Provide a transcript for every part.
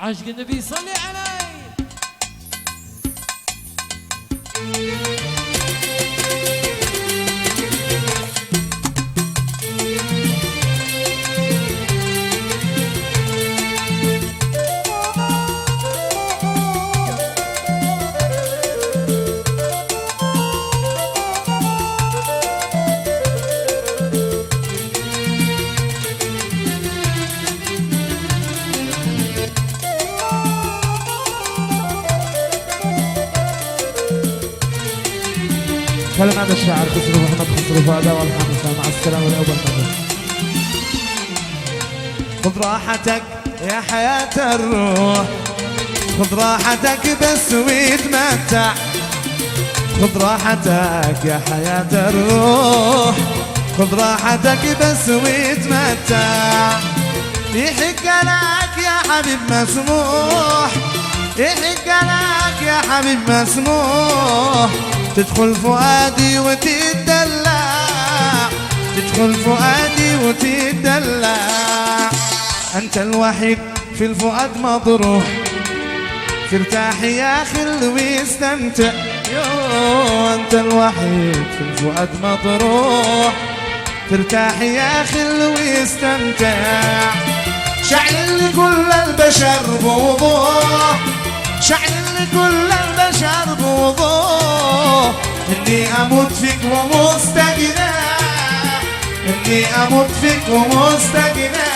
عاشق النبي صلي عليه. كلمات الشاعر خسرو محمد خسرو فؤاد والحمزة. مع السلامة لأول مرة. خذ راحتك يا حياة الروح، خذ راحتك بس ويتمتع، خذ راحتك يا حياة الروح، خذ راحتك بس ويتمتع. يحق لك يا حبيب مسموح، يحق لك يا حبيب مسموح، تدخل فؤادي وتدلع، تدخل فؤادي وتدلع. أنت الوحيد في الفؤاد مطروح، ترتاح يا خل ويستمتع. يو أنت الوحيد في الفؤاد مطروح، ترتاح يا خل ويستمتع. شعل لكل البشر بوضوح، شعل لكل البشر بوضوح، إني أموت فيك ومستقنع، إني أموت فيك ومستقنع.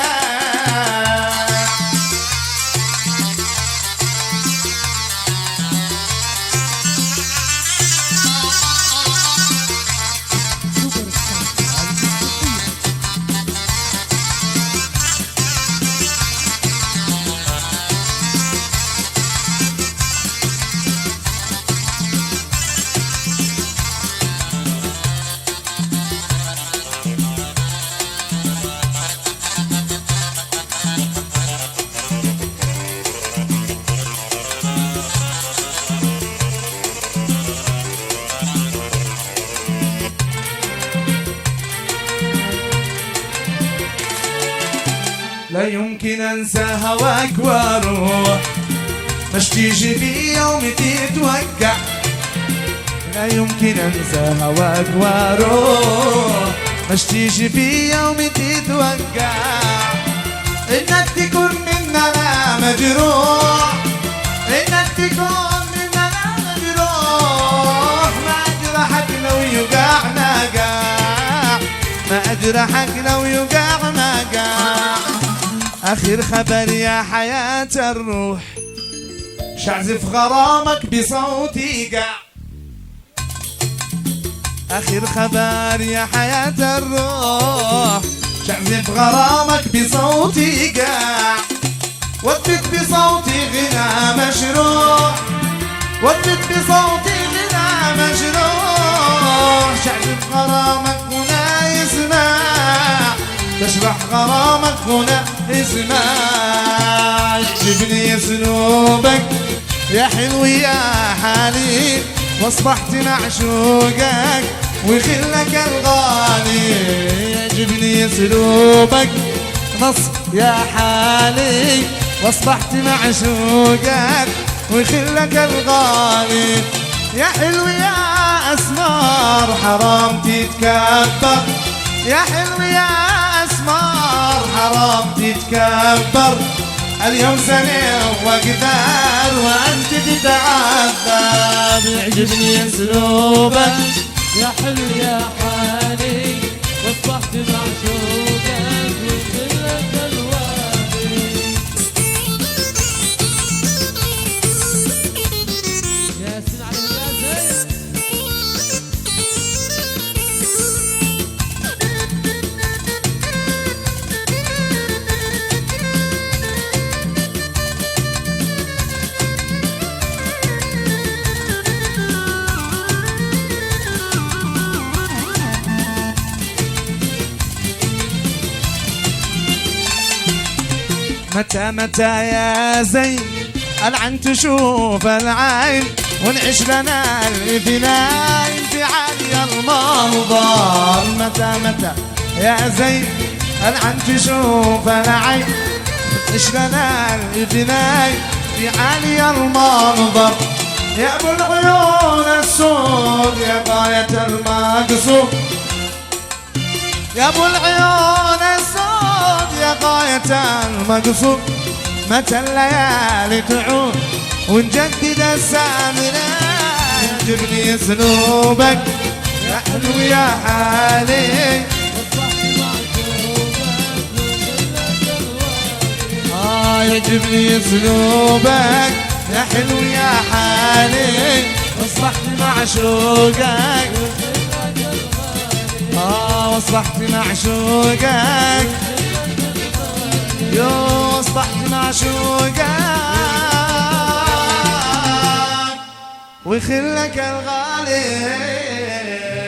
لا يمكن انسى هواك واروح، مش تيجي في يوم تتوقع. لا يمكن انسى هواك واروح، مش تيجي في يوم تتوقع. انك تكون مننا مجروح، انك تكون مننا مجروح، ما اجرحك لو يوقعنا قاع، ما اجرحك لو يوقعنا قاع. آخر خبر يا حياة الروح، شعزف غرامك بصوتي قاع. آخر خبر يا حياة الروح، شعزف غرامك بصوتي قاع. ودت بصوتي غنى مشروع، ودت بصوتي غنى مشروع. شعزف غرامك هنا يسمع، تشرح غرامك هنا اسمع. يعجبني اسلوبك يا حلو يا حالي، واصبحت معشوقك وخلك الغالي. يعجبني اسلوبك نص يا حالي، واصبحت معشوقك وخلك الغالي. يا حلو يا اسمار حرام تتكبر، يا حلو يا اسمار حرام تتكبر. اليوم سنة وقدر وانت تتعذب. يعجبني اسلوبك يا حلو يا حالي، واصبحت معشوقك وكلك الوادي. يا سن على الغازل. متى متى يا زين العن تشوف العين، ونعيش لنا الاثنين في عالي المنظر. متى متى يا زين العن تشوف العين، عش لنا الاثنين في عالي المنظر يا ابو العيون السود يا غاية المقصود يا ابو العيون السود يا غاية المقصود متى الليالي تعود ونجدد السامرة يعجبني اسلوبك يا حلو يا حالي يعجبني اسلوبك يا حلو يا حالي اصبحت معشوقك واصبحت معشوقك يو اصبحت معشوقك وخلك الغالي